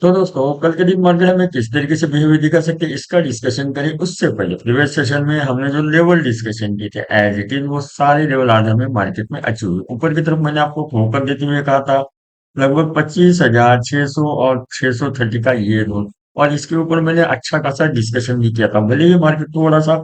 तो दोस्तों कल के दिन मार्केट हमें किस तरीके से बिहेवियर दिखा सकते हैं इसका डिस्कशन करें। उससे पहले प्रीवियस सेशन में हमने जो लेवल डिस्कशन किए थे एज इट इज वो सारे लेवल आज हमें मार्केट में अचीव हुए। ऊपर की तरफ मैंने आपको फोकस देते हुए कहा था लगभग 25,600 और 630 का ये जोन, और इसके ऊपर मैंने अच्छा खासा डिस्कशन भी किया था। भले ही मार्केट थोड़ा सा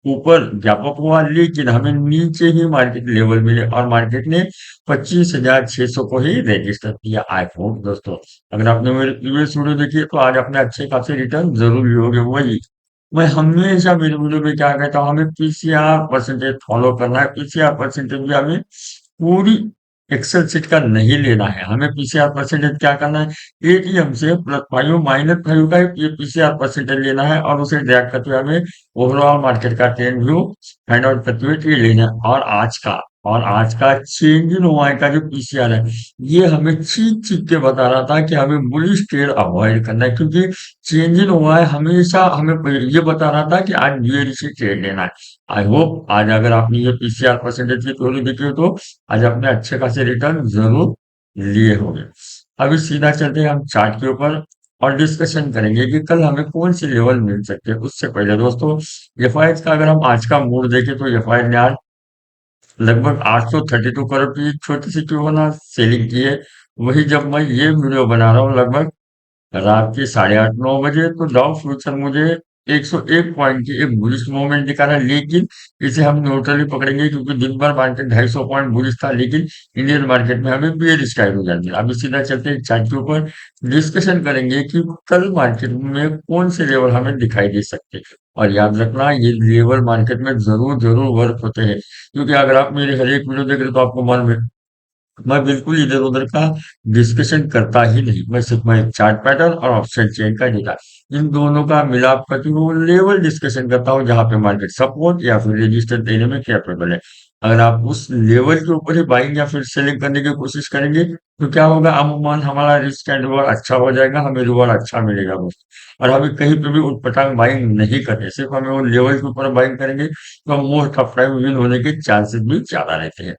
ऊपर व्यापक हुआ लेकिन हमें नीचे ही मार्केट लेवल मिले और मार्केट ने 25,600 को ही रजिस्टर किया। आई होप दोस्तों अगर आपने मेरे प्रीवियस वीडियो देखी है तो आज अपने अच्छे खासे रिटर्न जरूर लियोगे। वही मैं हमेशा मेरे वीडियो में क्या कहता हूँ, हमें पीसीआर परसेंटेज फॉलो करना है। पीसीआर परसेंटेज भी हमें पूरी एक्सेल शीट का नहीं लेना है। हमें पीसीआर परसेंटेज क्या करना है, एटीएम से +5 -5 का ये पीसीआर परसेंटेज लेना है और उसे ड्रैग करते हुए हमें ओवरऑल मार्केट का ट्रेंड व्यू फाइंड आउट करते हुए ये लेना है। और आज का चेंज इन ओआई का जो पीसीआर है ये हमें चीख चीख के बता रहा था कि हमें बुलिश ट्रेड अवॉइड करना है, क्योंकि चेंज इन ओआई हमेशा हमें ये बता रहा था कि आज बेयरिश ट्रेड लेना है। आई होप आज अगर आपने ये पीसीआर परसेंटेज की थ्योरी देखी हो तो आज आपने अच्छे खासे रिटर्न जरूर लिए होंगे। अभी सीधा चलते हैं हम चार्ट के ऊपर और डिस्कशन करेंगे कि कल हमें कौन सी लेवल मिल सकते हैं। उससे पहले दोस्तों एफआई का अगर हम आज का मूड देखें तो एफआई ने आज लगभग 832 करोड़ की एक छोटी सी क्यों ना सेलिंग की है। वही जब मैं ये वीडियो बना रहा हूँ लगभग रात के 8:30-9 बजे तो डाउ फ्यूचर मुझे 101 पॉइंट की एक बुलिश मूवमेंट दिखा रहा है, लेकिन इसे हम न्यूट्रली पकड़ेंगे क्योंकि दिन भर मार्केट 250 पॉइंट बुलिश था, लेकिन इंडियन मार्केट में हमें बेयरिश टाइप हो जाती है। अभी सीधा चलते हैं चार्ट के ऊपर डिस्कशन करेंगे कि कल मार्केट में कौन से लेवल हमें दिखाई दे सकते हैं। और याद रखना ये लेवल मार्केट में जरूर जरूर वर्क होते हैं, क्योंकि अगर आप मेरे हर एक वीडियो देख रहे हो तो आपको मालूम है मैं बिल्कुल इधर-उधर का डिस्कशन करता ही नहीं। मैं चार्ट पैटर्न और ऑप्शन चेन का डेटा इन दोनों का मिलाप करके वो लेवल डिस्कशन करता हूँ जहाँ पे मार्केट सपोर्ट या फिर रेजिस्टेंस देने में कैपेबल है। अगर आप उस लेवल के ऊपर ही बाइंग या फिर सेलिंग करने की कोशिश करेंगे तो क्या होगा, अमूमन हमारा रिस्क एंड रिवॉर्ड अच्छा हो जाएगा, हमें रिवॉर्ड अच्छा मिलेगा बस। और हमें कहीं पे भी उटपटांग बाइंग नहीं करनी, सिर्फ हमें वो लेवल के ऊपर बाइंग करेंगे तो हम मोस्ट ऑफ टाइम विन होने के चांसेस भी ज्यादा रहते हैं।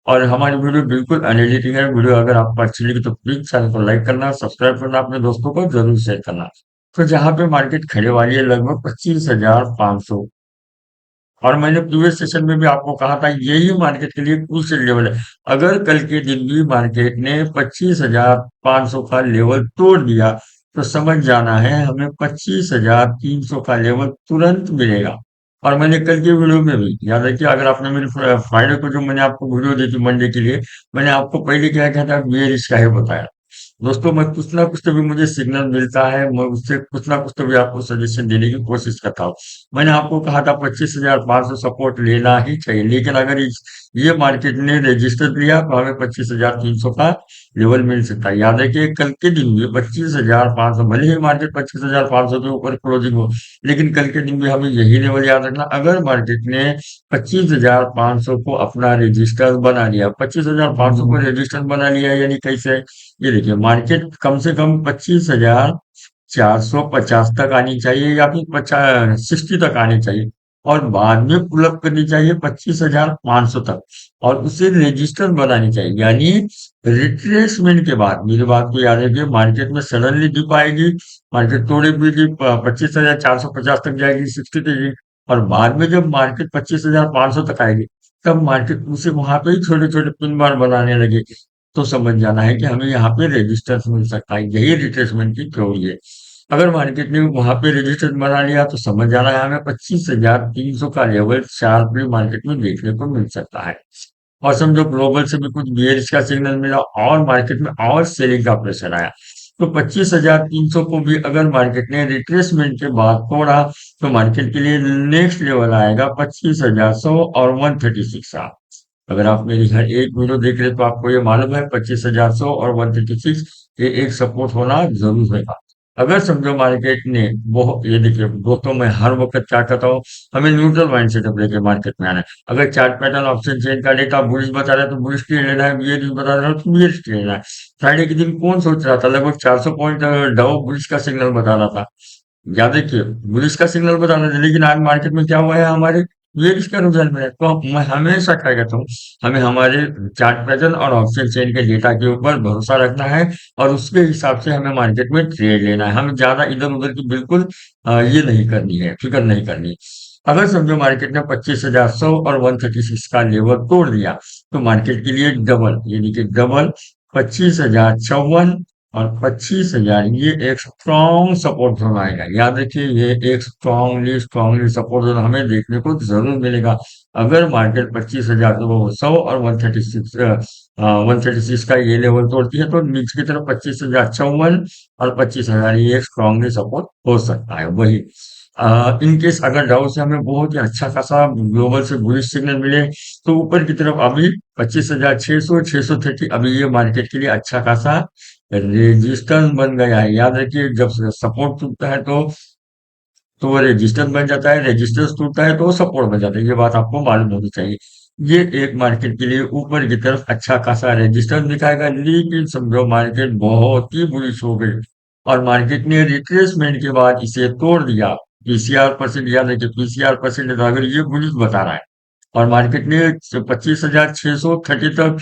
और हमारी वीडियो बिल्कुल एनालिटिक है। वीडियो अगर आपको अच्छी लगी तो प्लीज चैनल को लाइक करना, सब्सक्राइब करना, अपने दोस्तों को जरूर शेयर करना। तो जहाँ पे मार्केट खड़े वाली है लगभग 25,500, और मैंने प्रीवियस सेशन में भी आपको कहा था यही मार्केट के लिए क्रूशियल लेवल है। अगर कल के दिन भी मार्केट ने 25,500 का लेवल तोड़ दिया तो समझ जाना है हमें 25,300 का लेवल तुरंत मिलेगा। और मैंने कल के वीडियो में भी याद रखिए, अगर आपने मेरी फ्राइडे को जो मैंने आपको वीडियो दी थी मंडे के लिए, मैंने आपको पहले क्या क्या था बेयरिश का ही बताया। दोस्तों मैं कुछ ना कुछ तो भी मुझे सिग्नल मिलता है, मैं उससे कुछ ना कुछ तो भी आपको सजेशन देने की कोशिश करता हूँ। मैंने आपको कहा था 25,500 सपोर्ट लेना ही चाहिए, लेकिन अगर ये मार्केट ने रजिस्टर लिया तो हमें 25,300 का लेवल मिल सकता है। याद रखिए कल के दिन भी 25,500, भले ही मार्केट 25,500 के ऊपर क्लोजिंग हो, लेकिन कल के दिन भी हमें यही लेवल याद रखना। अगर मार्केट ने 25,500 को अपना रजिस्टर बना लिया, 25,500 को रजिस्टर बना लिया यानी कैसे, ये देखिए मार्केट कम से कम 25,450 तक आनी चाहिए या फिर 60 तक आनी चाहिए, और बाद में पुल अप करनी चाहिए 25,500 तक, और उसे रजिस्टर बनानी चाहिए। यानी रिट्रेसमेंट के बाद मेरी बात को याद रखिए, मार्केट में सडनली डिप आएगी, मार्केट तोड़ेगी, 25,450 तक जाएगी, 60 तक जाएगी, और बाद में जब मार्केट 25,500 तक आएगी तब मार्केट उसे वहां पे ही छोटे छोटे पिन बार बनाने लगेगी। तो समझ जाना है कि हमें यहाँ पे रेजिस्टेंस मिल सकता है, यही रिट्रेसमेंट की थ्योरी है। अगर मार्केट ने वहां पे रेजिस्टेंस बना लिया तो समझ जाना है हमें 25,300 का लेवल शार्पली मार्केट में देखने को मिल सकता है। और समझो ग्लोबल से भी कुछ बियरिश का सिग्नल मिला और मार्केट में और सेलिंग का प्रेशर आया तो 25,300 को भी अगर मार्केट ने रिट्रेसमेंट के बाद तोड़ा तो मार्केट के लिए नेक्स्ट लेवल आएगा 25,100 और 136 का। अगर आप मेरी हर एक वीडियो देख रहे हैं तो आपको ये मालूम है 25,100 और 136 ये एक सपोर्ट होना जरूर होगा। अगर समझो मार्केट ने वो, ये देखिए दोस्तों मैं हर वक्त क्या कहता हूँ, हमें न्यूट्रल माइंड सेटअप लेके मार्केट में आना है। अगर चार्ट पैटर्न ऑप्शन चेन का डेटा बुलिश बता रहा है तो बुलिश ट्रेड लेना है, बियरिश बता रहा है तो बियरिश ट्रेड लेना है। फ्राइडे के दिन कौन सोच रहा था लगभग 400 पॉइंट डाउ बुलिश का सिग्नल बता रहा था, या देखिए बुलिश का सिग्नल बता रहा था, लेकिन आज मार्केट में क्या हुआ है हमारे ये इसका रिजल्ट मिला। तो मैं हमेशा क्या कहता हूँ, हमें हमारे चार्ट पैटर्न और ऑप्शन चेन के डेटा के ऊपर भरोसा रखना है और उसके हिसाब से हमें मार्केट में ट्रेड लेना है। हमें ज्यादा इधर उधर की बिल्कुल ये नहीं करनी है, फिक्र नहीं करनी। अगर समझो मार्केट ने 25,100 और 136 का लेवल तोड़ दिया, तो मार्केट के लिए डबल, ये देखिए डबल, 25,054 और 25,000, ये एक स्ट्रॉन्ग सपोर्ट जोन आएगा। याद रखिए, ये एक स्ट्रॉन्गली स्ट्रॉन्गली सपोर्ट जोन हमें देखने को जरूर मिलेगा। अगर मार्केट 25,100 और 136 का ये लेवल तोड़ती है, तो नीचे की तरफ 25,054 और 25,000, ये एक स्ट्रॉन्गली सपोर्ट हो सकता है। वही इन केस अगर डाउ से हमें बहुत ही अच्छा खासा ग्लोबल से बुलिश सिग्नल मिले, तो ऊपर की तरफ अभी 25,600, 630, अभी ये मार्केट के लिए अच्छा खासा रेजिस्टेंस बन गया है। याद रखिए, जब सपोर्ट टूटता है तो वो रेजिस्टेंस बन जाता है, रेजिस्टेंस टूटता है तो वो सपोर्ट बन जाता है। ये बात आपको मालूम होनी चाहिए। ये एक मार्केट के लिए ऊपर की तरफ अच्छा खासा रेजिस्टेंस दिखाएगा, लेकिन समझो मार्केट बहुत ही बुलिश हो गई और मार्केट ने रिट्रेसमेंट के बाद इसे तोड़ दिया। पीसीआर परसेंट, याद रखिए पीसीआर परसेंट अगर ये बुलिश बता रहा है और मार्केट ने 25,630 तक,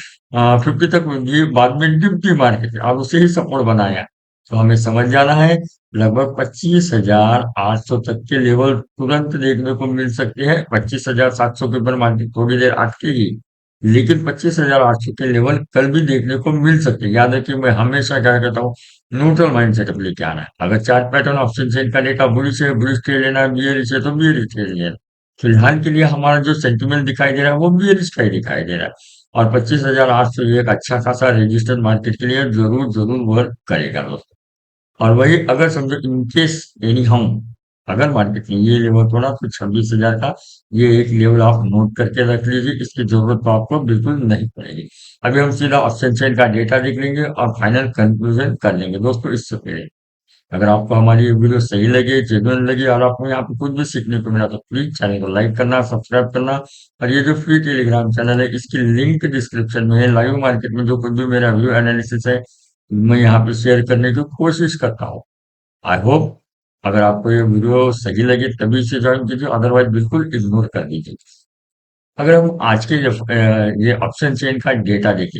50 तक, ये बाद में निफ्टी मार्केट है और उसे ही सपोर्ट बनाया। तो हमें समझ जाना है, लगभग 25,800 तक के लेवल तुरंत देखने को मिल सकते हैं। 25,700 के ऊपर मार्केट थोड़ी देर अटकेगी, लेकिन 25,800 के लेवल कल भी देखने को मिल सकते हैं। याद रखिए, मैं हमेशा क्या कहता हूँ, न्यूट्रल माइंड सेटअप लेके आना है। अगर चार्ट पैटर्न ऑप्शन चेन का डेटा बुलिश है, बुलिश ट्रेड लेना है, बियरिश है तो बियरिश ट्रेड लेना। फिलहाल के लिए हमारा जो सेंटिमेंट दिखाई दे रहा है वो बियरिश का ही दिखाई दे रहा है। और 25,800 ये एक अच्छा खासा रेजिस्टेंस मार्केट के लिए जरूर जरूर वर्क करेगा दोस्तों। और वही अगर समझो इनकेस एनी हम, अगर मार्केट में ये लेवल थोड़ा तो 26,000 का ये एक लेवल आप नोट करके रख लीजिए, इसकी जरूरत तो आपको बिल्कुल नहीं पड़ेगी। अभी हम सीधा ऑप्शन चेन का डेटा देख लेंगे और फाइनल कंक्लूजन कर लेंगे दोस्तों। इससे पहले अगर आपको हमारी ये वीडियो सही लगे, जेन्युइन लगे और आपको यहाँ पे कुछ भी सीखने को मिला, तो प्लीज चैनल को लाइक करना, सब्सक्राइब करना। और ये जो फ्री टेलीग्राम चैनल है, इसकी लिंक डिस्क्रिप्शन में है। लाइव मार्केट में जो कुछ भी मेरा व्यू एनालिसिस है, मैं यहाँ पे शेयर करने की कोशिश करता हूँ। आई होप अगर आपको ये वीडियो सही लगे तभी इसे ज्वाइन कीजिए, अदरवाइज बिल्कुल इग्नोर कर दीजिए। अगर हम आज के ये ऑप्शन चेन का डेटा देखें,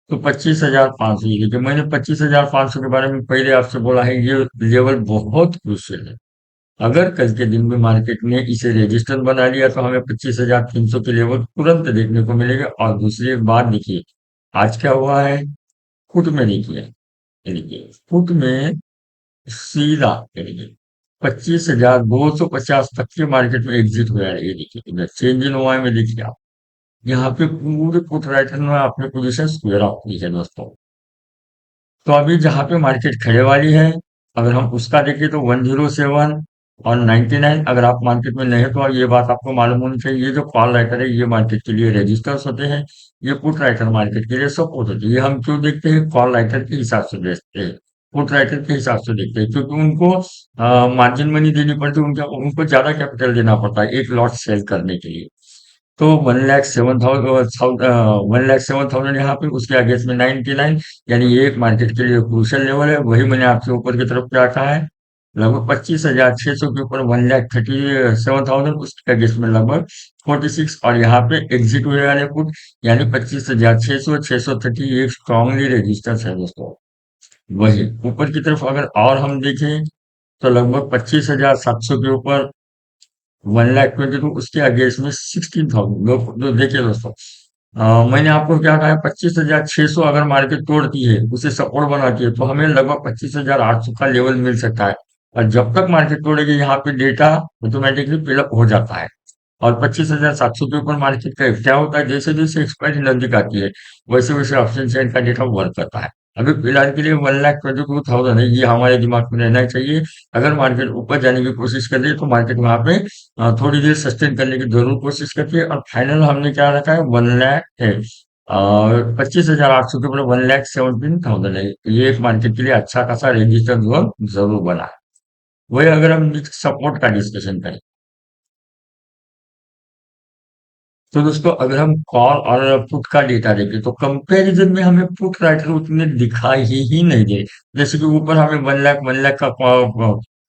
तो 25,500, ये देखिए मैंने 25,500 के बारे में पहले आपसे बोला है, ये लेवल बहुत क्रूशियल है। अगर कल के दिन में मार्केट ने इसे रेजिस्टेंस बना लिया, तो हमें 25,300 के लेवल तुरंत देखने को मिलेगा। और दूसरी एक बात देखिए, आज क्या हुआ है, फुट में देखिए, ये देखिए फुट में सीधा, ये देखिए 25,250 तक के मार्केट में एग्जिट हुआ है। ये देखिए इधर चेंज इन ओआई में देखिए आप, यहाँ पे पूरे पुट राइटर में अपने पोजीशन स्क्वायर ऑफ की है दोस्तों। तो अभी जहाँ पे मार्केट खड़े वाली है, अगर हम उसका देखें तो 107 और 99, अगर आप मार्केट में नहीं है तो ये बात आपको मालूम होनी चाहिए, ये जो कॉल राइटर है ये मार्केट के लिए रेजिस्टेंस होते हैं, ये पुट राइटर मार्केट के लिए सपोर्ट होते हैं। ये हम क्यों देखते हैं, कॉल राइटर के हिसाब से देखते हैं, पुट राइटर के हिसाब से देखते हैं, क्योंकि उनको मार्जिन मनी देनी पड़ती है, उनको ज्यादा कैपिटल देना पड़ता है एक लॉट सेल करने के लिए। तो 1,07,000 यहाँ पे, उसके अगेंस्ट में 99, यानी ये एक मार्केट के लिए क्रूशियल लेवल है। वही मैंने आपसे ऊपर की तरफ क्या कहा है, लगभग 25,600 के ऊपर 1,37,000, उसके अगेंस्ट में लगभग 46, और यहाँ पे एग्जिट हुए वाले पुट, यानी 25,600, 630, एक स्ट्रॉन्गली रेजिस्टेंस है दोस्तों। वही ऊपर की तरफ अगर और हम देखें, तो लगभग 25,700 के ऊपर 1,22,, उसके अगेंस्ट में 16,000 लोग। तो देखिए दोस्तों, मैंने आपको क्या कहा है, 25,600 अगर मार्केट तोड़ती है, उसे सपोर्ट बनाती है, तो हमें लगभग 25,800 का लेवल मिल सकता है। और जब तक मार्केट तोड़ेगी, यहाँ पे डेटा ऑटोमेटिकली फिलअप हो जाता है। और 25,700 के ऊपर मार्केट का क्या होता है, जैसे जैसे एक्सपायरी नजदीक आती है, वैसे वैसे ऑप्शन चेन का डेटा वर्क करता है। अभी फिलहाल के लिए 1,22,000 है, ये हमारे दिमाग में रहना चाहिए। अगर मार्केट ऊपर जाने की कोशिश कर रही है, तो मार्केट वहां पे थोड़ी देर सस्टेन करने की जरूर कोशिश करती है। और फाइनल हमने क्या रखा है, 1,00,000 है, और 25,800 के ऊपर 1,17,000 है। ये एक मार्केट के लिए अच्छा खासा रेजिस्टेंस जोन जरूर बना है। वही अगर हम सपोर्ट का डिस्कशन करें, तो दोस्तों अगर हम कॉल और पुट का डेटा देखें, तो कंपैरिजन में हमें पुट राइटर उतने दिखाई ही नहीं दे। जैसे कि ऊपर हमें 1,00,000 का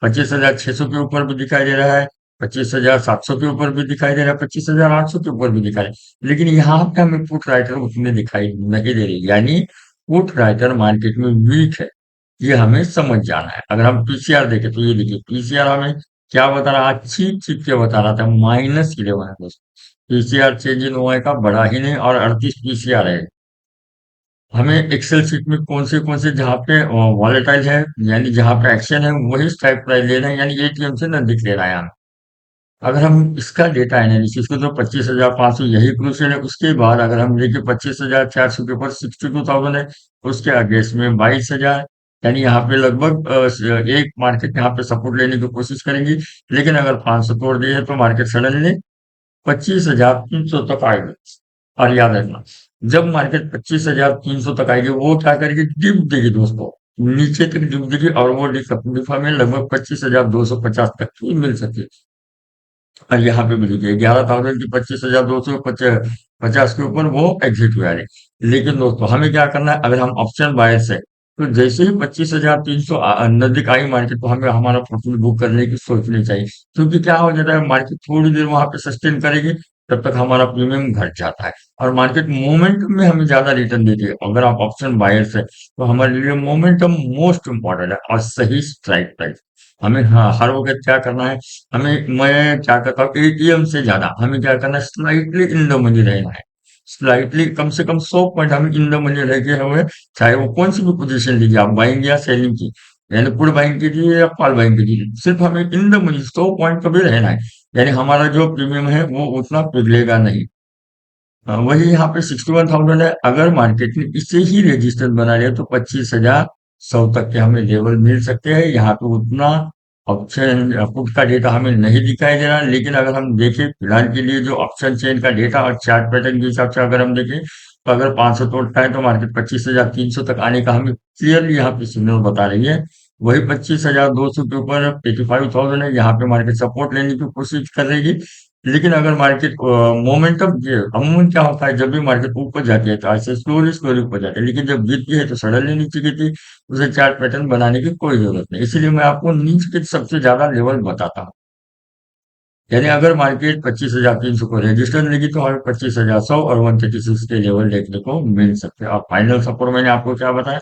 25,600 के ऊपर भी दिखाई दे रहा है, 25,700 के ऊपर भी दिखाई दे रहा है, 25,800 के ऊपर भी दिखाई दे रहा है। लेकिन यहाँ पे हमें पुट राइटर उतने दिखाई नहीं दे रही, यानी पुट राइटर मार्केट में वीक है। ये हमें समझ जाना है। अगर हम पीसीआर देखें तो ये देखिए, पीसीआर हमें क्या बता रहा है, चीप चीप के बता रहा था, -11 है दोस्तों। पीसीआर चेंज इन ओआई का बढ़ा ही नहीं और 38 पीसीआर है। हमें एक्सेल शीट में कौन से जहाँ पे वॉलेटाइल है, यानी जहाँ पे एक्शन है, वही स्ट्राइक प्राइस लेना है, यानी एटीएम से नजदीक ले रहा है हमें। अगर हम इसका डेटा एनालिसिस को, तो 25,500 यही क्रूशियल है। उसके बाद अगर हम देखें 25,400 के ऊपर 62,000 है, उसके अगेंस्ट में 22,000, यानी यहाँ पे लगभग एक मार्केट यहाँ पे सपोर्ट लेने की कोशिश करेंगी। लेकिन अगर 500 तोड़ दिए तो मार्केट सडनली 25,300 तक आएगी। और याद रखना, जब मार्केट 25,300 तक आएगी, वो क्या करेगी, डिप देगी दोस्तों, नीचे तक डिप देगी, और वो डिप हमें लगभग 25,250 तक की मिल सकती है। और यहाँ पे भी देखिए 11,000 की 25,250 के ऊपर वो एग्जिट हुआ है। लेकिन दोस्तों हमें क्या करना है, अगर हम ऑप्शन बायर्स है, तो जैसे ही 25,300 नजदीक आई मार्केट, तो हमें हमारा प्रॉफिट बुक करने की सोचनी चाहिए। क्योंकि क्या हो जाता है, मार्केट थोड़ी देर वहां पे सस्टेन करेगी, तब तक हमारा प्रीमियम घट जाता है। और मार्केट मोमेंटम में हमें ज्यादा रिटर्न देती है। अगर आप ऑप्शन बायर्स है, तो हमारे लिए मोमेंटम मोस्ट इंपॉर्टेंट है, और सही स्ट्राइक प्राइस। हमें, हाँ, हर वक्त क्या करना है, मैं क्या करता हूँ, एटीएम से ज्यादा हमें क्या करना है, स्लाइटली इन द मनी रहना है। स्लाइटली कम से कम 100 पॉइंट हमें इन द मनी रह के हमें, चाहे वो कौन सी भी पोजीशन लीजिए आप, बाइंग या सेलिंग की, यानी पुट बाइंग कीजिए या कॉल बाइंग कीजिए, सिर्फ हमें इन द मनी 100 पॉइंट का भी रहना है। यानी हमारा जो प्रीमियम है वो उतना पिघलेगा नहीं। वही यहाँ पे 61,000 है। अगर मार्केट ने इसे ही रेजिस्टेंस बना लिया, तो 25,100 तक के हमें लेवल मिल सकते हैं। यहाँ पे उतना ऑप्शन पुट का डेटा हमें नहीं दिखाई दे रहा, लेकिन अगर हम देखें फिलहाल के लिए जो ऑप्शन चेन का डेटा और चार्ट पैटर्न के हिसाब से अगर हम देखें, तो अगर 500 तोड़ता है, तो मार्केट 25,300 तक आने का हमें क्लियरली यहाँ पे सिग्नल बता रही है। वही 25,200 के ऊपर 85,000 है, यहाँ पे मार्केट सपोर्ट लेने की कोशिश कर रही है। लेकिन अगर मार्केट मोमेंटम, ये अमूमन क्या होता है, जब भी मार्केट ऊपर जाती है तो ऐसे स्लोली स्लोली ऊपर जाती है, लेकिन जब गिरती है तो सडनली नीचे गिरती है। उसे चार्ट पैटर्न बनाने की कोई जरूरत नहीं, इसीलिए मैं आपको नीचे के सबसे ज्यादा लेवल बताता हूँ। यानी अगर मार्केट 25,300 को रजिस्टर लेगी, तो हमें 25,100 और 136 के लेवल देखने को मिल सकते हैं। और फाइनल सपोर्ट मैंने आपको क्या बताया,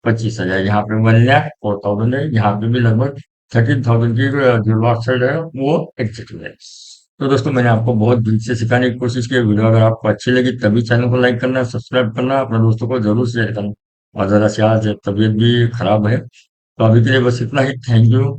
25,000, यहाँ पे 1,04,000 है, यहाँ पे भी लगभग 13,000 की जो लॉस साइड है वो एग्जिट है। तो दोस्तों मैंने आपको बहुत दिल से सिखाने की कोशिश की। वीडियो अगर आपको अच्छी लगी, तभी चैनल को लाइक करना, सब्सक्राइब करना, अपने दोस्तों को जरूर शेयर करना। और जरा से आज तबीयत भी खराब है, तो अभी के लिए बस इतना ही। Thank you.